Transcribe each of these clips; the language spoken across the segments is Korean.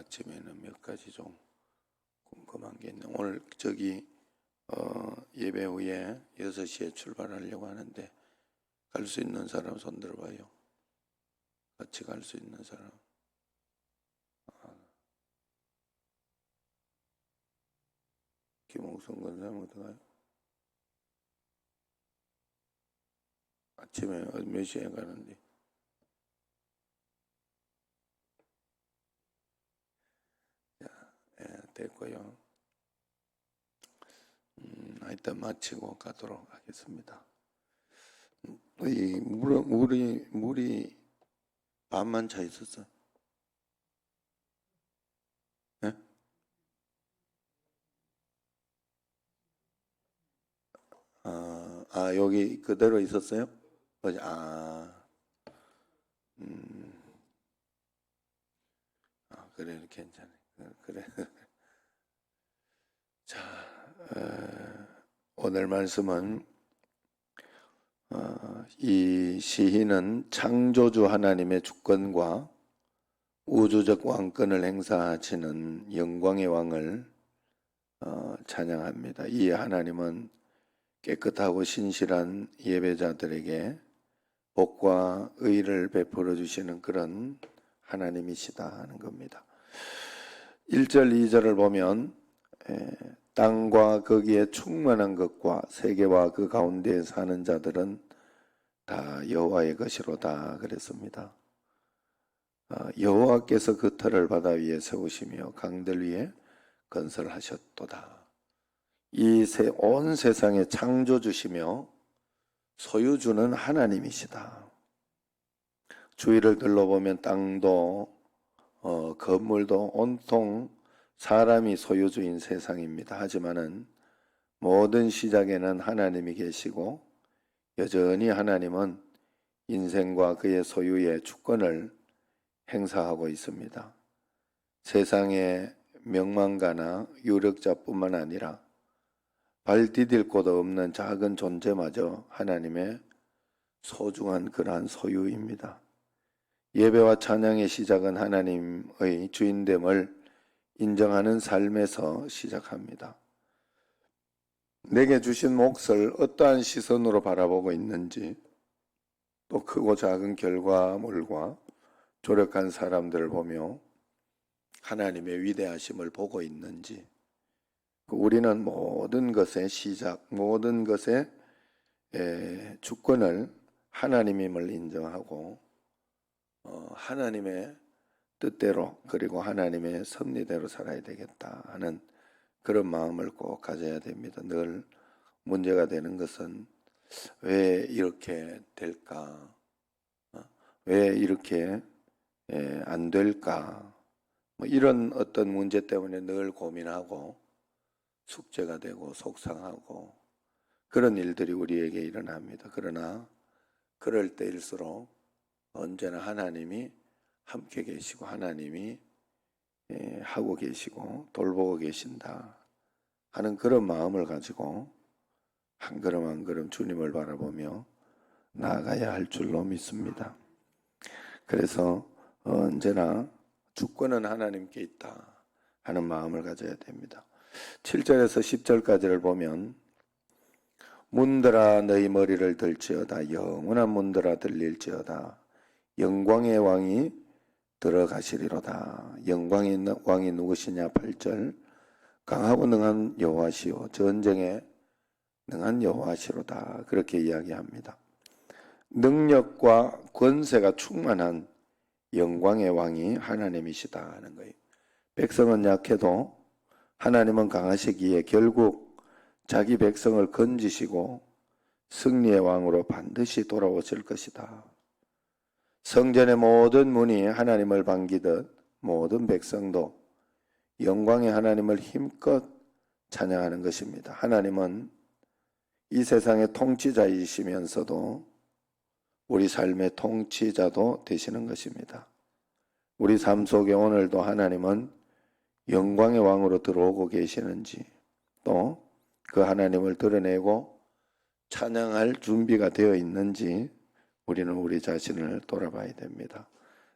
아침에는 몇 가지 좀 궁금한 게 있네. 오늘 예배 후에 6시에 출발하려고 하는데 갈 수 있는 사람 손 들어봐요. 같이 갈 수 있는 사람. 김홍성 권사님 어떡해요? 아침에 몇 시에 가는데? 됐고요. 하여튼 마치고 가도록 하겠습니다. 이 물이 반만 차 있었어. 네? 여기 그대로 있었어요? 어제 그래 괜찮아. 그래. 자, 오늘 말씀은 이 시인은 창조주 하나님의 주권과 우주적 왕권을 행사하시는 영광의 왕을 찬양합니다. 이 하나님은 깨끗하고 신실한 예배자들에게 복과 의를 베풀어 주시는 그런 하나님이시다 하는 겁니다. 1절 2절을 보면 땅과 거기에 충만한 것과 세계와 그 가운데에 사는 자들은 다 여호와의 것이로다 그랬습니다. 여호와께서 그 터를 바다 위에 세우시며 강들 위에 건설하셨도다. 이 온 세상의 창조주시며 소유주는 하나님이시다. 주위를 둘러보면 땅도 건물도 온통 사람이 소유주인 세상입니다. 하지만은 모든 시작에는 하나님이 계시고 여전히 하나님은 인생과 그의 소유의 주권을 행사하고 있습니다. 세상의 명망가나 유력자뿐만 아니라 발 디딜 곳 없는 작은 존재마저 하나님의 소중한 그러한 소유입니다. 예배와 찬양의 시작은 하나님의 주인됨을 인정하는 삶에서 시작합니다. 내게 주신 몫을 어떠한 시선으로 바라보고 있는지, 또 크고 작은 결과물과 조력한 사람들을 보며 하나님의 위대하심을 보고 있는지, 우리는 모든 것의 시작, 모든 것의 주권을 하나님임을 인정하고 하나님의 뜻대로 그리고 하나님의 섭리대로 살아야 되겠다 하는 그런 마음을 꼭 가져야 됩니다. 늘 문제가 되는 것은 왜 이렇게 될까? 왜 이렇게 안 될까? 이런 어떤 문제 때문에 늘 고민하고 숙제가 되고 속상하고 그런 일들이 우리에게 일어납니다. 그러나 그럴 때일수록 언제나 하나님이 함께 계시고 하나님이 하고 계시고 돌보고 계신다 하는 그런 마음을 가지고 한 걸음 한 걸음 주님을 바라보며 나아가야 할 줄로 믿습니다. 그래서 언제나 주권은 하나님께 있다 하는 마음을 가져야 됩니다. 7절에서 10절까지를 보면 문들아 너희 머리를 들지어다 영원한 문들아 들릴지어다 영광의 왕이 들어가시리로다. 영광의 왕이 누구시냐? 8절 강하고 능한 여호와시오 전쟁에 능한 여호와시로다 그렇게 이야기합니다. 능력과 권세가 충만한 영광의 왕이 하나님이시다 하는 거예요. 백성은 약해도 하나님은 강하시기에 결국 자기 백성을 건지시고 승리의 왕으로 반드시 돌아오실 것이다. 성전의 모든 문이 하나님을 반기듯 모든 백성도 영광의 하나님을 힘껏 찬양하는 것입니다. 하나님은 이 세상의 통치자이시면서도 우리 삶의 통치자도 되시는 것입니다. 우리 삶 속에 오늘도 하나님은 영광의 왕으로 들어오고 계시는지 또 그 하나님을 드러내고 찬양할 준비가 되어 있는지 우리는 우리 자신을 돌아봐야 됩니다.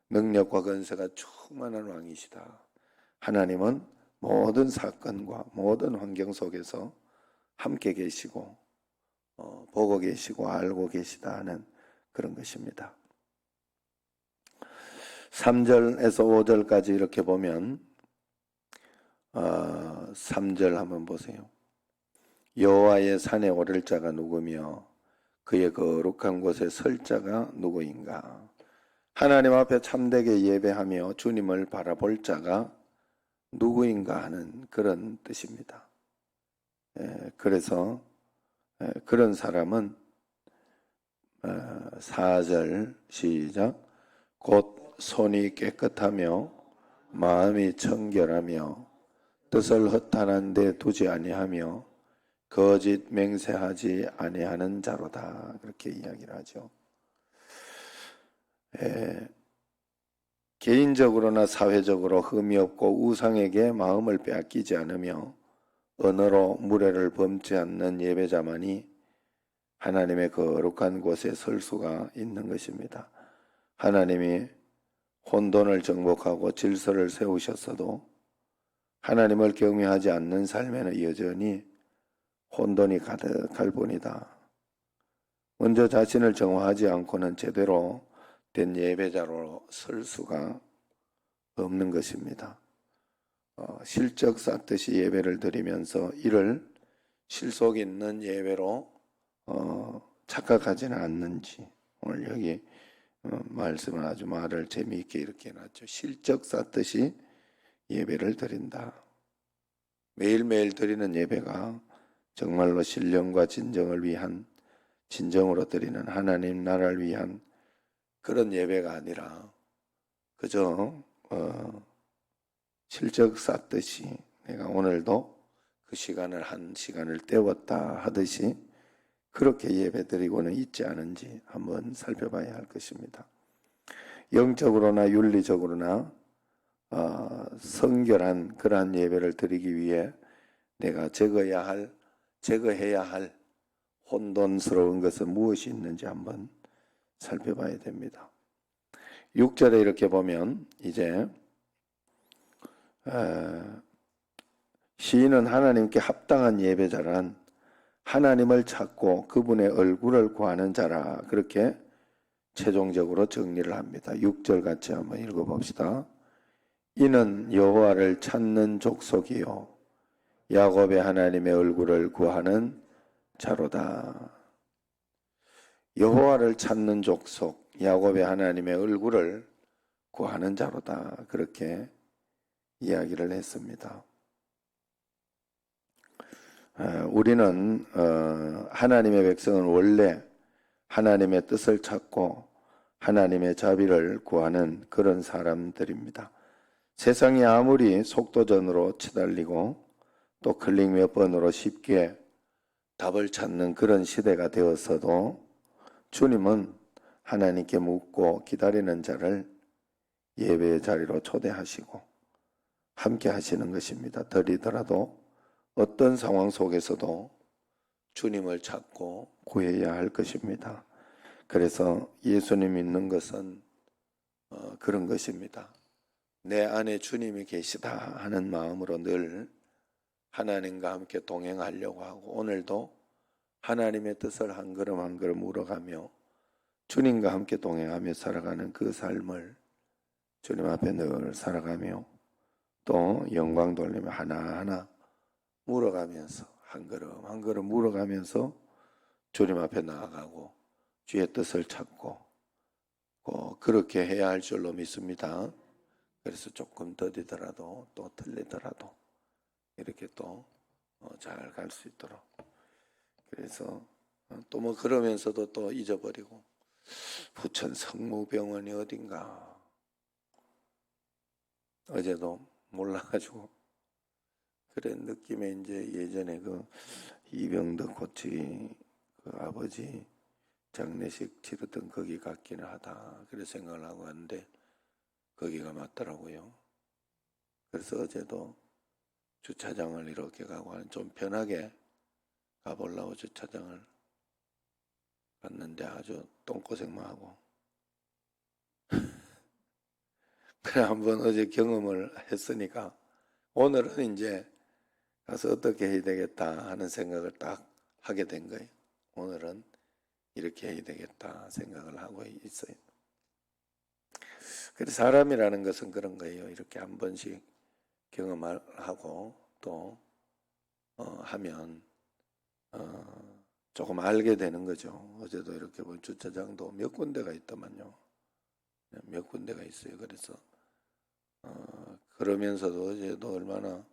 능력과 권세가 충만한 왕이시다. 하나님은 모든 사건과 모든 환경 속에서 함께 계시고 보고 계시고 알고 계시다 하는 그런 것입니다. 3절에서 5절까지 이렇게 보면 3절 한번 보세요. 여호와의 산에 오를 자가 누구며 그의 거룩한 곳에 설 자가 누구인가. 하나님 앞에 참되게 예배하며 주님을 바라볼 자가 누구인가 하는 그런 뜻입니다. 그래서 그런 사람은 4절 시작. 곧 손이 깨끗하며 마음이 청결하며 뜻을 허탄한 데 두지 아니하며 거짓 맹세하지 아니하는 자로다. 그렇게 이야기를 하죠. 개인적으로나 사회적으로 흠이 없고 우상에게 마음을 빼앗기지 않으며 언어로 무례를 범치 않는 예배자만이 하나님의 거룩한 곳에 설 수가 있는 것입니다. 하나님이 혼돈을 정복하고 질서를 세우셨어도 하나님을 경외하지 않는 삶에는 여전히 혼돈이 가득할 뿐이다. 먼저 자신을 정화하지 않고는 제대로 된 예배자로 설 수가 없는 것입니다. 실적 쌓듯이 예배를 드리면서 이를 실속 있는 예배로 착각하지는 않는지, 오늘 여기 말씀은 아주 말을 재미있게 이렇게 해놨죠. 실적 쌓듯이 예배를 드린다. 매일매일 드리는 예배가 정말로 신령과 진정을 위한, 진정으로 드리는 하나님 나라를 위한 그런 예배가 아니라 그저 실적 쌓듯이 내가 오늘도 그 시간을 한 시간을 때웠다 하듯이 그렇게 예배 드리고는 있지 않은지 한번 살펴봐야 할 것입니다. 영적으로나 윤리적으로나 성결한 그러한 예배를 드리기 위해 내가 제거해야 할 혼돈스러운 것은 무엇이 있는지 한번 살펴봐야 됩니다. 6절에 이렇게 보면 이제 시인은 하나님께 합당한 예배자란 하나님을 찾고 그분의 얼굴을 구하는 자라, 그렇게 최종적으로 정리를 합니다. 6절 같이 한번 읽어봅시다. 이는 여호와를 찾는 족속이요 야곱의 하나님의 얼굴을 구하는 자로다. 여호와를 찾는 족속, 야곱의 하나님의 얼굴을 구하는 자로다. 그렇게 이야기를 했습니다. 우리는 하나님의 백성은 원래 하나님의 뜻을 찾고 하나님의 자비를 구하는 그런 사람들입니다. 세상이 아무리 속도전으로 치달리고 또 클릭 몇 번으로 쉽게 답을 찾는 그런 시대가 되었어도 주님은 하나님께 묻고 기다리는 자를 예배의 자리로 초대하시고 함께 하시는 것입니다. 더리더라도 어떤 상황 속에서도 주님을 찾고 구해야 할 것입니다. 그래서 예수님 믿는 것은 그런 것입니다. 내 안에 주님이 계시다 하는 마음으로 늘 하나님과 함께 동행하려고 하고, 오늘도 하나님의 뜻을 한 걸음 한 걸음 물어가며 주님과 함께 동행하며 살아가는 그 삶을 주님 앞에 늘 살아가며 또 영광 돌리며 하나하나 물어가면서 한 걸음 한 걸음 물어가면서 주님 앞에 나아가고 주의 뜻을 찾고 그렇게 해야 할 줄로 믿습니다. 그래서 조금 더디더라도 또 틀리더라도 이렇게 또 잘 갈 수 있도록, 그래서 또 뭐 그러면서도 또 잊어버리고 부천 성모병원이 어딘가 어제도 몰라가지고 그런 느낌에 이제 예전에 그 이병덕 코치 그 아버지 장례식 치르던 거기 같기는 하다, 그래 생각을 하고 왔는데 거기가 맞더라고요. 그래서 어제도 주차장을 이렇게 가고 좀 편하게 가보려고 주차장을 갔는데 아주 똥고생만 하고 그래 한번 어제 경험을 했으니까 오늘은 이제 가서 어떻게 해야 되겠다 하는 생각을 딱 하게 된 거예요. 오늘은 이렇게 해야 되겠다 생각을 하고 있어요. 그래서 사람이라는 것은 그런 거예요. 이렇게 한 번씩 경험을 하고 또 하면 조금 알게 되는 거죠. 어제도 이렇게 보면 주차장도 몇 군데가 있더만요. 몇 군데가 있어요. 그래서 그러면서도 어제도 얼마나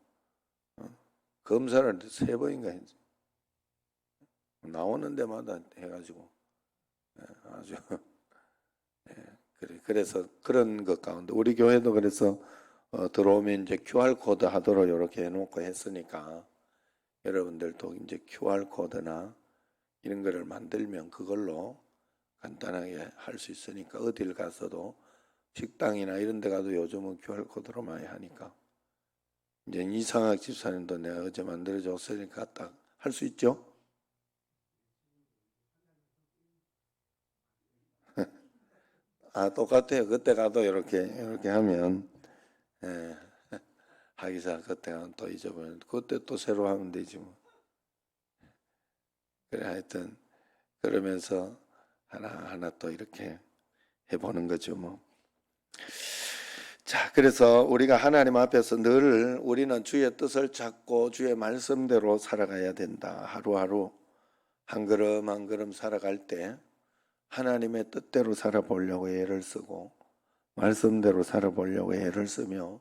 검사를 3번인가 했지. 나오는 데마다 해가지고 아주 그래서 그런 것 가운데 우리 교회도 그래서 들어오면 이제 QR 코드 하도록 이렇게 해놓고 했으니까 여러분들도 이제 QR 코드나 이런 거를 만들면 그걸로 간단하게 할 수 있으니까 어딜 가서도 식당이나 이런 데 가도 요즘은 QR 코드로 많이 하니까 이제 이상학 집사님도 내가 어제 만들어 줬으니까 딱 할 수 있죠? 똑같아요. 그때 가도 이렇게 하면 예, 하기사 그때 가면 또 잊어버려. 그때 또 새로 하면 되지 뭐. 그래 하여튼 그러면서 하나하나 또 이렇게 해보는 거죠 뭐. 자, 그래서 우리가 하나님 앞에서 늘 우리는 주의 뜻을 찾고 주의 말씀대로 살아가야 된다. 하루하루 한 걸음 한 걸음 살아갈 때 하나님의 뜻대로 살아보려고 애를 쓰고 말씀대로 살아보려고 애를 쓰며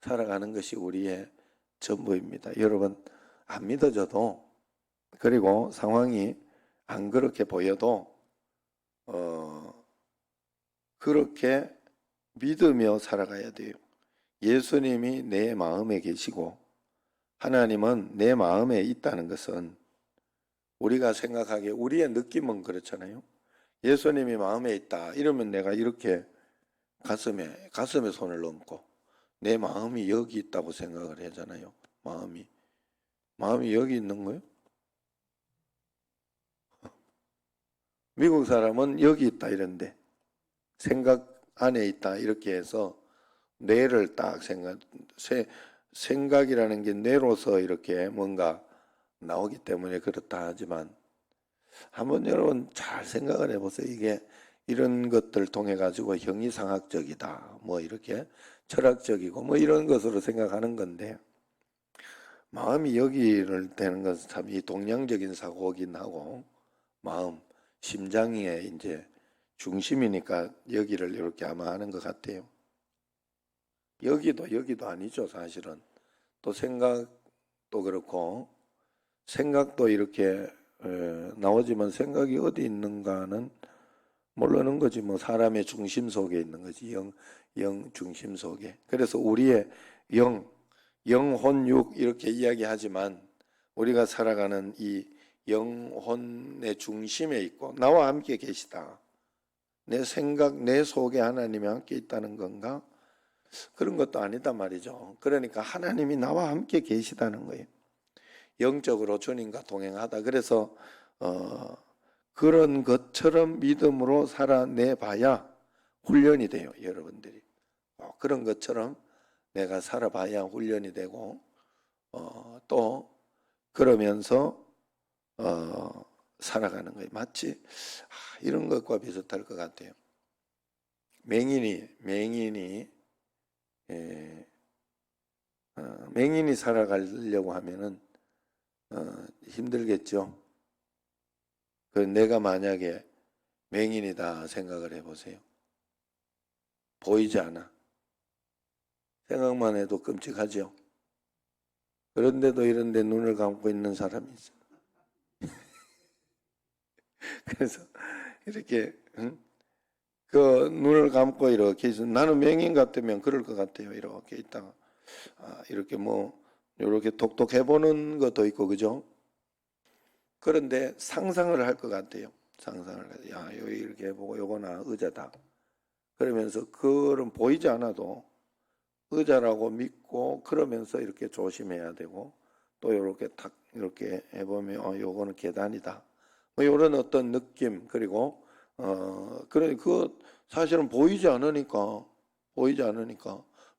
살아가는 것이 우리의 전부입니다. 여러분 안 믿어져도 그리고 상황이 안 그렇게 보여도 그렇게 믿으며 살아가야 돼요. 예수님이 내 마음에 계시고 하나님은 내 마음에 있다는 것은 우리가 생각하기에 우리의 느낌은 그렇잖아요. 예수님이 마음에 있다 이러면 내가 이렇게 가슴에 손을 얹고 내 마음이 여기 있다고 생각을 하잖아요. 마음이 여기 있는 거예요? 미국 사람은 여기 있다 이런데 생각 안에 있다 이렇게 해서 뇌를 딱 생각이라는 게 뇌로서 이렇게 뭔가 나오기 때문에 그렇다 하지만 한번 여러분 잘 생각을 해보세요. 이게 이런 것들 통해 가지고 형이상학적이다 뭐 이렇게 철학적이고 뭐 이런 것으로 생각하는 건데 마음이 여기를 되는 것은 참 이 동양적인 사고긴 하고 마음 심장의 이제 중심이니까 여기를 이렇게 아마 하는 것 같아요. 여기도 아니죠, 사실은. 또 생각도 그렇고, 생각도 이렇게 나오지만 생각이 어디 있는가는 모르는 거지. 뭐 사람의 중심 속에 있는 거지. 영 중심 속에. 그래서 우리의 영혼, 육 이렇게 이야기하지만 우리가 살아가는 이 영혼의 중심에 있고 나와 함께 계시다. 내 생각, 내 속에 하나님이 함께 있다는 건가? 그런 것도 아니다 말이죠. 그러니까 하나님이 나와 함께 계시다는 거예요. 영적으로 주님과 동행하다. 그래서 그런 것처럼 믿음으로 살아내 봐야 훈련이 돼요. 여러분들이. 그런 것처럼 내가 살아봐야 훈련이 되고 또 그러면서 살아가는 거예요. 마치 이런 것과 비슷할 것 같아요. 맹인이 살아가려고 하면은 힘들겠죠. 그 내가 만약에 맹인이다 생각을 해보세요. 보이지 않아. 생각만 해도 끔찍하죠. 그런데도 이런데 눈을 감고 있는 사람이 있어요. 그래서 이렇게 그 눈을 감고 이렇게 있어. 나는 맹인 같으면 그럴 것 같아요. 이렇게 있다가 이렇게 뭐 이렇게 톡톡 해보는 것도 있고 그죠? 그런데 상상을 할 것 같아요. 상상을 야 여기 이렇게 해보고 요거나 의자다. 그러면서 그런 보이지 않아도 의자라고 믿고 그러면서 이렇게 조심해야 되고 또 이렇게 탁 이렇게 해보면 요거는 계단이다. 뭐 이런 어떤 느낌 그리고 그 사실은 보이지 않으니까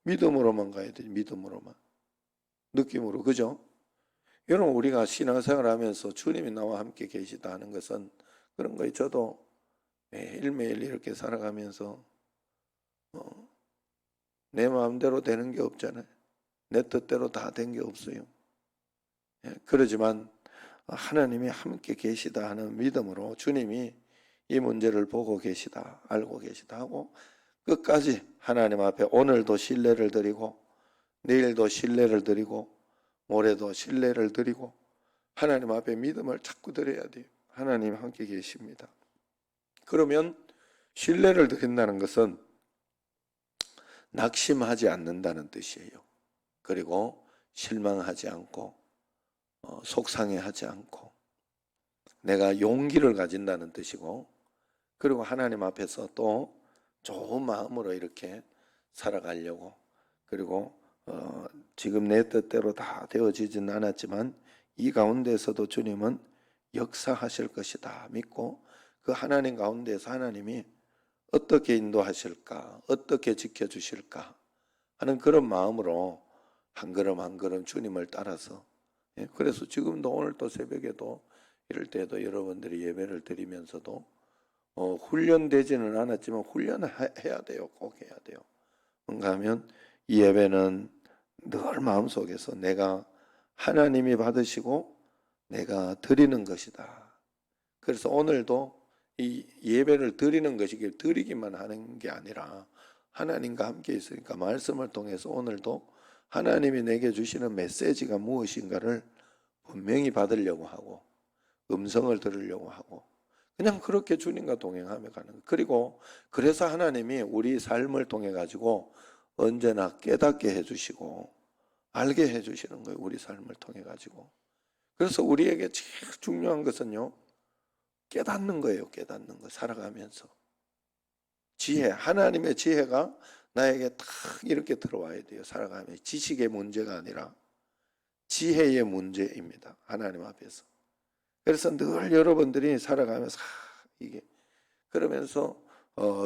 믿음으로만 가야 돼. 믿음으로만. 느낌으로. 그죠? 여러분, 우리가 신앙생활 하면서 주님이 나와 함께 계시다 하는 것은 그런 거예요. 저도 매일매일 이렇게 살아가면서 내 마음대로 되는 게 없잖아요. 내 뜻대로 다 된 게 없어요. 그러지만 하나님이 함께 계시다 하는 믿음으로 주님이 이 문제를 보고 계시다, 알고 계시다 하고 끝까지 하나님 앞에 오늘도 신뢰를 드리고 내일도 신뢰를 드리고 모레도 신뢰를 드리고 하나님 앞에 믿음을 자꾸 드려야 돼요. 하나님 함께 계십니다. 그러면 신뢰를 드린다는 것은 낙심하지 않는다는 뜻이에요. 그리고 실망하지 않고 속상해하지 않고 내가 용기를 가진다는 뜻이고, 그리고 하나님 앞에서 또 좋은 마음으로 이렇게 살아가려고, 그리고 지금 내 뜻대로 다 되어지진 않았지만 이 가운데서도 주님은 역사하실 것이다 믿고 그 하나님 가운데서 하나님이 어떻게 인도하실까, 어떻게 지켜주실까 하는 그런 마음으로 한 걸음 한 걸음 주님을 따라서, 그래서 지금도 오늘 또 새벽에도 이럴 때도 여러분들이 예배를 드리면서도 훈련되지는 않았지만 훈련해야 돼요. 꼭 해야 돼요. 뭔가 하면 이 예배는 늘 마음속에서 내가 하나님이 받으시고 내가 드리는 것이다. 그래서 오늘도 이 예배를 드리는 것이길 드리기만 하는 게 아니라 하나님과 함께 있으니까 말씀을 통해서 오늘도 하나님이 내게 주시는 메시지가 무엇인가를 분명히 받으려고 하고 음성을 들으려고 하고 그냥 그렇게 주님과 동행하며 가는 거예요. 그리고 그래서 하나님이 우리 삶을 통해 가지고 언제나 깨닫게 해주시고 알게 해주시는 거예요. 우리 삶을 통해 가지고. 그래서 우리에게 제일 중요한 것은요, 깨닫는 거예요. 깨닫는 거. 살아가면서 지혜, 하나님의 지혜가 나에게 딱 이렇게 들어와야 돼요. 살아가면 지식의 문제가 아니라 지혜의 문제입니다. 하나님 앞에서. 그래서 늘 여러분들이 살아가면서 이게 그러면서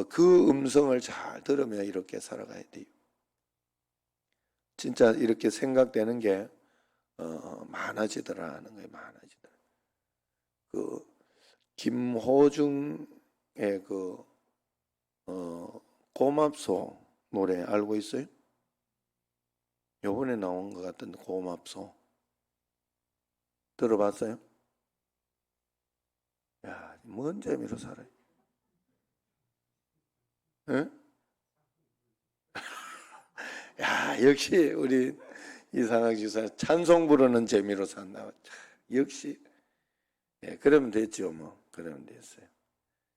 그 음성을 잘 들으며 이렇게 살아가야 돼요. 진짜 이렇게 생각되는 게 많아지더라는 거예요. 많아지더라. 그 김호중의 그 고맙소 노래 알고 있어요? 요번에 나온 것 같은데 고맙소 들어봤어요? 야, 뭔 재미로 살아요? 예? 야, 역시 우리 이상학 지사 찬송 부르는 재미로 산다. 역시 그러면 됐죠, 뭐. 그러면 됐어요.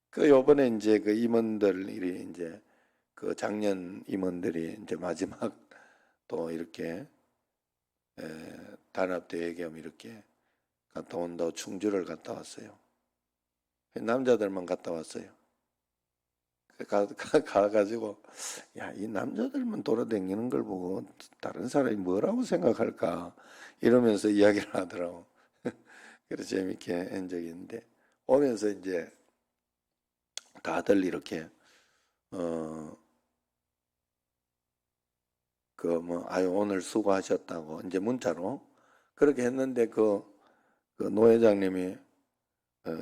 그 요번에 이제 그 임원들이 이제 그 작년 임원들이 이제 마지막 또 이렇게 단합대회 겸 이렇게 갔다 온다고 충주를 갔다 왔어요. 남자들만 갔다 왔어요. 가가지고 야, 이 남자들만 돌아다니는 걸 보고 다른 사람이 뭐라고 생각할까 이러면서 이야기를 하더라고. 그래서 재밌게 한 적이 있는데 오면서 이제 다들 이렇게 아유 오늘 수고하셨다고 이제 문자로 그렇게 했는데 그 노 회장님이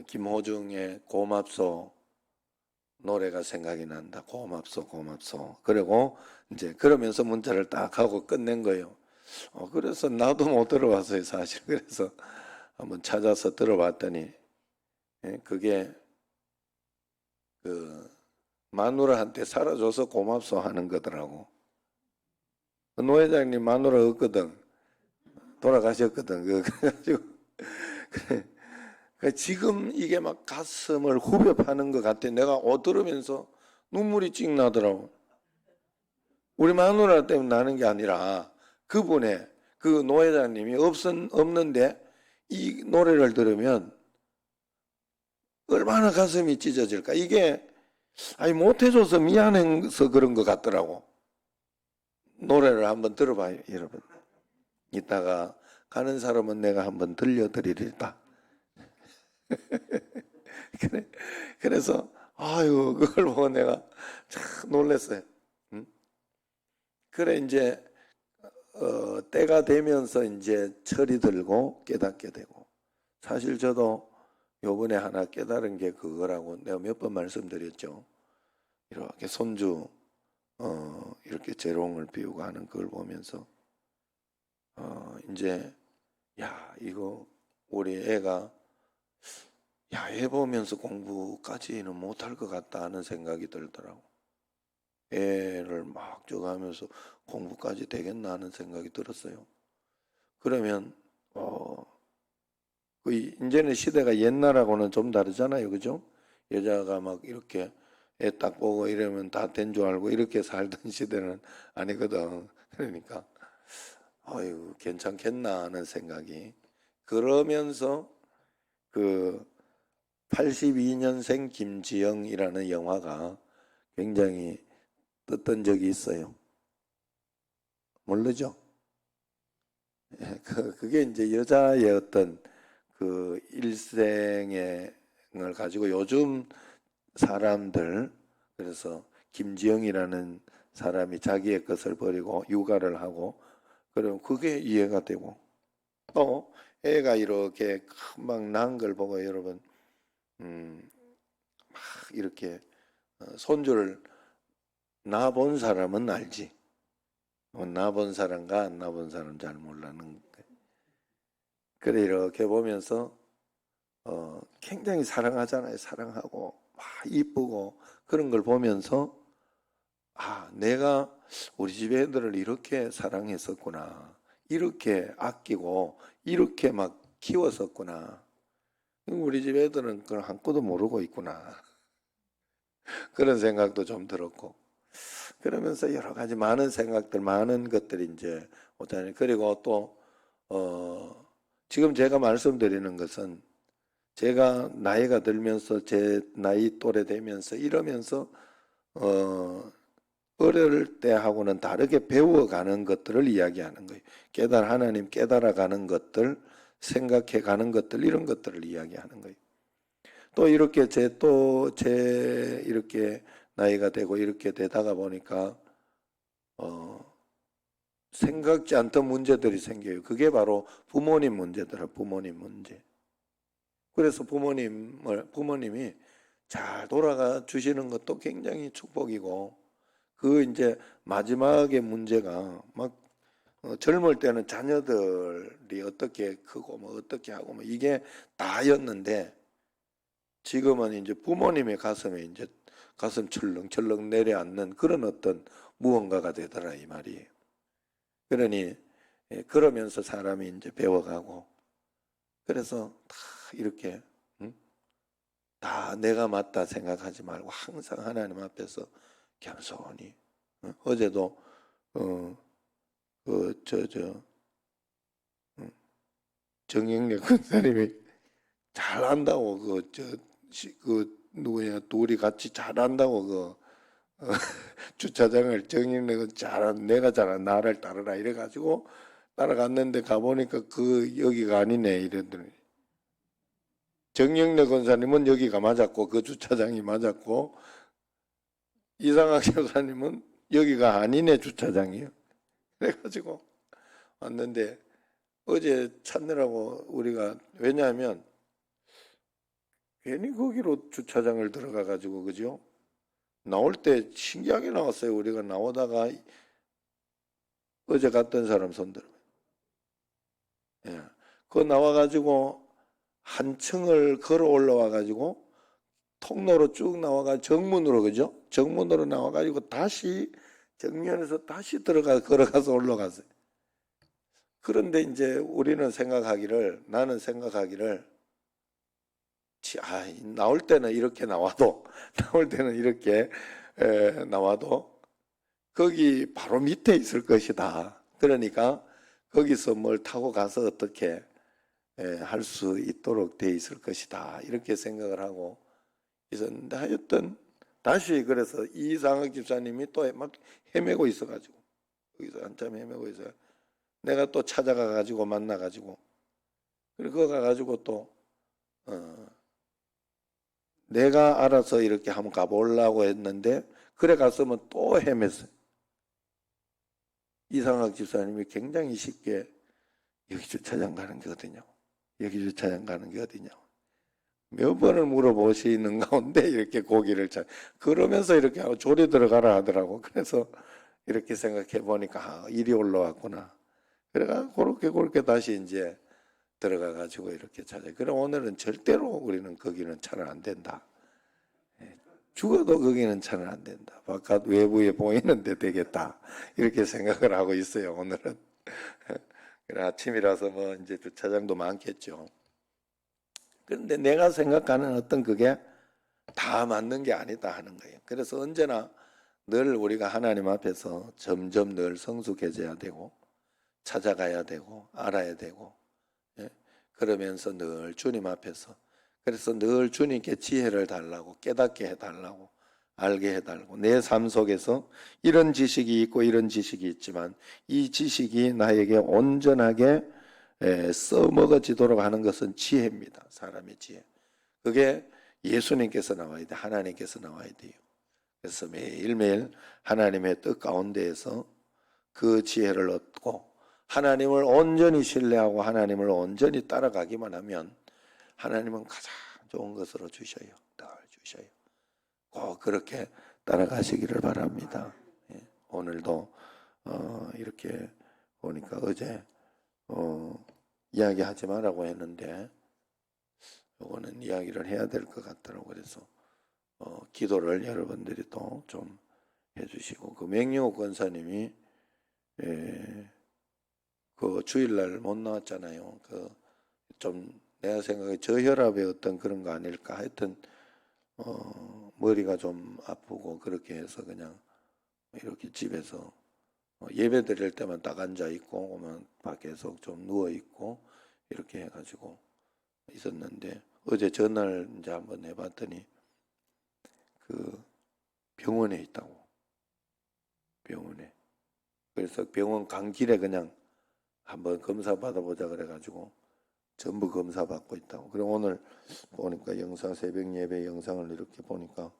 김호중의 고맙소 노래가 생각이 난다. 고맙소 고맙소. 그리고 이제 그러면서 문자를 딱 하고 끝낸 거예요. 그래서 나도 못 들어봤어요 사실. 그래서 한번 찾아서 들어봤더니 그게 그 마누라한테 살아줘서 고맙소 하는 거더라고. 노 회장님 마누라 없거든. 돌아가셨거든. 그래가지고 지금 이게 막 가슴을 후벼 파는 것 같아. 내가 들으면서 눈물이 찍 나더라고. 우리 마누라 때문에 나는 게 아니라 그분의 그 노 회장님이 없는데 이 노래를 들으면 얼마나 가슴이 찢어질까. 이게 못해줘서 미안해서 그런 것 같더라고. 노래를 한번 들어봐요 여러분. 이따가 가는 사람은 내가 한번 들려드리리다. 그래서 아유 그걸 보고 내가 참 놀랐어요. 그래 이제 때가 되면서 이제 철이 들고 깨닫게 되고, 사실 저도 요번에 하나 깨달은 게 그거라고 내가 몇 번 말씀드렸죠. 이렇게 손주 이렇게 재롱을 피우고 하는 그걸 보면서 이제 야 이거 우리 애가 야 애 보면서 공부까지는 못할 것 같다 하는 생각이 들더라고. 애를 막 줘가면서 공부까지 되겠나 하는 생각이 들었어요. 그러면 그 이제는 시대가 옛날하고는 좀 다르잖아요, 그죠? 여자가 막 이렇게 애 딱 보고 이러면 다 된 줄 알고 이렇게 살던 시대는 아니거든. 그러니까 아유 괜찮겠나 하는 생각이 그러면서 그 82년생 김지영이라는 영화가 굉장히 떴던 적이 있어요. 모르죠? 그게 이제 여자의 어떤 그 일생의 걸 가지고 요즘 사람들 그래서 김지영이라는 사람이 자기의 것을 버리고 육아를 하고 그러면 그게 이해가 되고 또 애가 이렇게 금방 낳은 걸 보고 여러분 막 이렇게 손주를 낳아본 사람은 알지. 낳아본 사람과 안 낳아본 사람 잘 몰라는. 그래 이렇게 보면서 굉장히 사랑하잖아요. 사랑하고 막 이쁘고 그런 걸 보면서 아 내가 우리 집 애들을 이렇게 사랑했었구나. 이렇게 아끼고 이렇게 막 키웠었구나. 우리 집 애들은 그걸 한껏도 모르고 있구나. 그런 생각도 좀 들었고 그러면서 여러 가지 많은 생각들 많은 것들이 이제 오잖아요. 그리고 또 지금 제가 말씀드리는 것은 제가 나이가 들면서 제 나이 또래 되면서 이러면서 어릴 때하고는 다르게 배워가는 것들을 이야기하는 거예요. 하나님 깨달아가는 것들, 생각해가는 것들 이런 것들을 이야기하는 거예요. 또 이렇게 제 이렇게 나이가 되고 이렇게 되다가 보니까 생각지 않던 문제들이 생겨요. 그게 바로 부모님 문제더라. 부모님 문제. 그래서 부모님이 잘 돌아가 주시는 것도 굉장히 축복이고 그 이제 마지막에 문제가 막 젊을 때는 자녀들이 어떻게 크고 뭐 어떻게 하고 뭐 이게 다였는데 지금은 이제 부모님의 가슴에 이제 가슴 철렁철렁 내려앉는 그런 어떤 무언가가 되더라 이 말이에요. 그러니 그러면서 사람이 이제 배워가고 그래서 다 이렇게 다 내가 맞다 생각하지 말고 항상 하나님 앞에서 겸손히 어제도 정영래 권사님이 잘한다고 누구냐 둘이 같이 잘한다고 주차장을 정영래 내가 잘한 나를 따르라 이래가지고 따라갔는데 가보니까 여기가 아니네 이러더니 정영래 권사님은 여기가 맞았고 그 주차장이 맞았고 이상학 교사님은 여기가 아니네 주차장이요. 그래가지고 왔는데 어제 찾느라고 우리가 왜냐하면 괜히 거기로 주차장을 들어가가지고 그죠? 나올 때 신기하게 나왔어요. 우리가 나오다가 어제 갔던 사람 손들어. 예. 그거 나와가지고 한 층을 걸어 올라와가지고 통로로 쭉 나와가 정문으로 그죠? 정문으로 나와가지고 다시 정면에서 다시 걸어가서 올라갔어요. 그런데 이제 나는 생각하기를 나올 때는 이렇게 나와도 나올 때는 이렇게 나와도 거기 바로 밑에 있을 것이다. 그러니까 거기서 뭘 타고 가서 어떻게 할 수 있도록 돼 있을 것이다. 이렇게 생각을 하고 있었는데 하여튼 다시 그래서 이상학 집사님이 또 막 헤매고 있어가지고 거기서 한참 헤매고 있어. 내가 또 찾아가 가지고 만나 가지고 그리고 그거 가가지고 또 내가 알아서 이렇게 한번 가보려고 했는데 그래 갔으면 또 헤맸어요. 이상학 집사님이 굉장히 쉽게 여기 주차장 가는 게 어디냐, 여기 주차장 가는 게 어디냐 몇 번을 물어보시는 가운데 이렇게 고기를 그러면서 이렇게 하고 조리 들어가라 하더라고. 그래서 이렇게 생각해 보니까 일이 올라왔구나. 그래가 그렇게 다시 이제 들어가 가지고 이렇게 찾아. 그럼 오늘은 절대로 우리는 거기는 차는 안 된다. 죽어도 거기는 차는 안 된다. 바깥 외부에 보이는데 되겠다. 이렇게 생각을 하고 있어요. 오늘은. 그래, 아침이라서 뭐 이제 주차장도 많겠죠. 그런데 내가 생각하는 어떤 그게 다 맞는 게 아니다 하는 거예요. 그래서 언제나 늘 우리가 하나님 앞에서 점점 늘 성숙해져야 되고 찾아가야 되고 알아야 되고, 예? 그러면서 늘 주님 앞에서, 그래서 늘 주님께 지혜를 달라고, 깨닫게 해달라고, 알게 해달라고. 내 삶 속에서 이런 지식이 있고 이런 지식이 있지만 이 지식이 나에게 온전하게 써먹어지도록 하는 것은 지혜입니다. 사람의 지혜. 그게 예수님께서 나와야 돼. 하나님께서 나와야 돼요. 그래서 매일매일 하나님의 뜻 가운데에서 그 지혜를 얻고 하나님을 온전히 신뢰하고 하나님을 온전히 따라가기만 하면 하나님은 가장 좋은 것으로 주셔요. 늘 주셔요. 꼭 그렇게 따라가시기를 바랍니다. 예, 오늘도 이렇게 보니까 어제 이야기하지 말라고 했는데 이거는 이야기를 해야 될 것 같더라고요. 그래서 기도를 여러분들이 또 좀 해주시고, 그 맹영욱 권사님이 그 주일날 못 나왔잖아요. 그 좀 내가 생각에 저혈압의 어떤 그런 거 아닐까. 하여튼 머리가 좀 아프고 그렇게 해서 그냥 이렇게 집에서 예배 드릴 때만 딱 앉아 있고 오면 밖에서 좀 누워 있고 이렇게 해가지고 있었는데, 어제 전화를 이제 한번 해봤더니 그 병원에 있다고. 병원에. 그래서 병원 간 길에 그냥 한번 검사 받아보자 그래가지고 전부 검사 받고 있다고. 그리고 오늘 보니까 영상, 새벽 예배 영상을 이렇게 보니까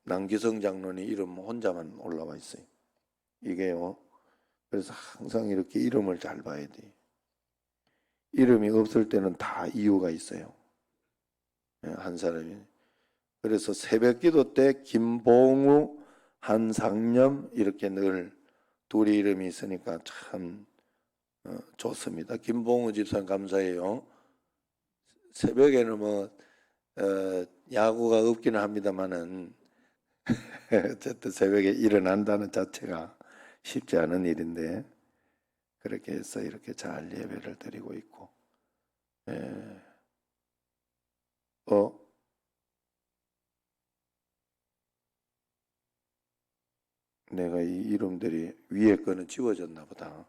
남기성 장로님 이름 혼자만 올라와 있어요. 이게요. 그래서 항상 이렇게 이름을 잘 봐야 돼. 이름이 없을 때는 다 이유가 있어요. 한 사람이. 그래서 새벽 기도 때 김봉우, 한상념 이렇게 늘 둘이 이름이 있으니까 참 좋습니다. 김봉우 집사님 감사해요. 새벽에는 뭐 야구가 없기는 합니다만은 어쨌든 새벽에 일어난다는 자체가 쉽지 않은 일인데 그렇게 해서 이렇게 잘 예배를 드리고 있고, 내가 이 이름들이 위에 거는 지워졌나 보다.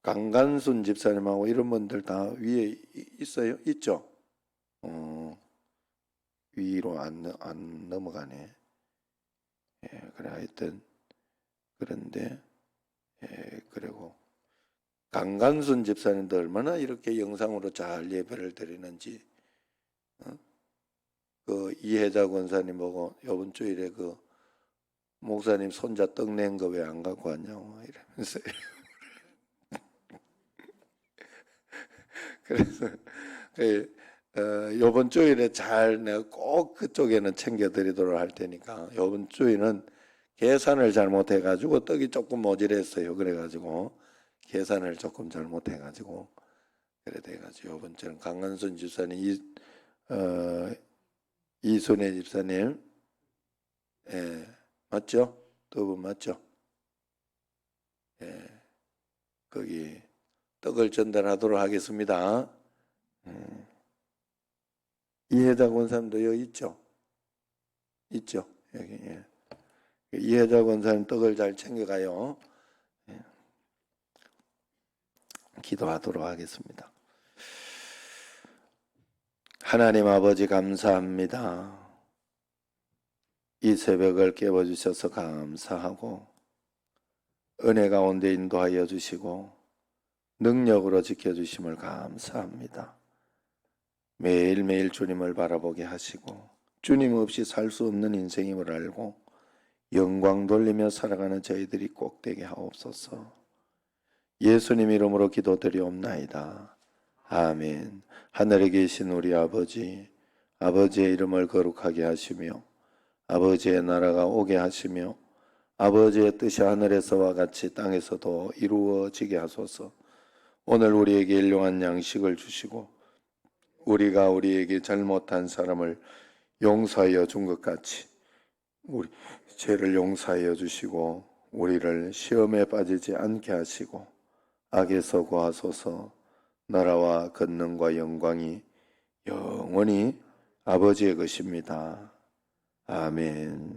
강간순 집사님하고 이런 분들 다 위에 있어요? 있죠? 위로 안 넘어가네. 그래, 하여튼, 그런데, 그리고, 강간순 집사님도 얼마나 이렇게 영상으로 잘 예배를 드리는지, 그 이혜자 권사님 보고 이번 주일에 그 목사님 손자 떡 낸 거 왜 안 갖고 왔냐고 이러면서. 그래서 이번 주일에 잘 내가 꼭 그쪽에는 챙겨드리도록 할 테니까, 이번 주일은 계산을 잘못해가지고 떡이 조금 모자랐어요. 그래가지고 계산을 조금 잘못해가지고 그래 돼가지고 이번 주는 강한순 집사님, 이순애 집사님, 맞죠? 두 분 맞죠? 거기 떡을 전달하도록 하겠습니다. 이혜자 권사님도 여기 있죠? 있죠? 여기. 이혜자 권사님 떡을 잘 챙겨가요. 기도하도록 하겠습니다. 하나님 아버지 감사합니다. 이 새벽을 깨워주셔서 감사하고 은혜 가운데 인도하여 주시고 능력으로 지켜주심을 감사합니다. 매일매일 주님을 바라보게 하시고 주님 없이 살 수 없는 인생임을 알고 영광 돌리며 살아가는 저희들이 꼭 되게 하옵소서. 예수님 이름으로 기도드리옵나이다. 아멘. 하늘에 계신 우리 아버지, 아버지의 이름을 거룩하게 하시며 아버지의 나라가 오게 하시며 아버지의 뜻이 하늘에서와 같이 땅에서도 이루어지게 하소서. 오늘 우리에게 일용할 양식을 주시고 우리가 우리에게 잘못한 사람을 용서하여 준 것 같이 우리 죄를 용서하여 주시고 우리를 시험에 빠지지 않게 하시고 악에서 구하소서. 나라와 권능과 영광이 영원히 아버지의 것입니다. 아멘.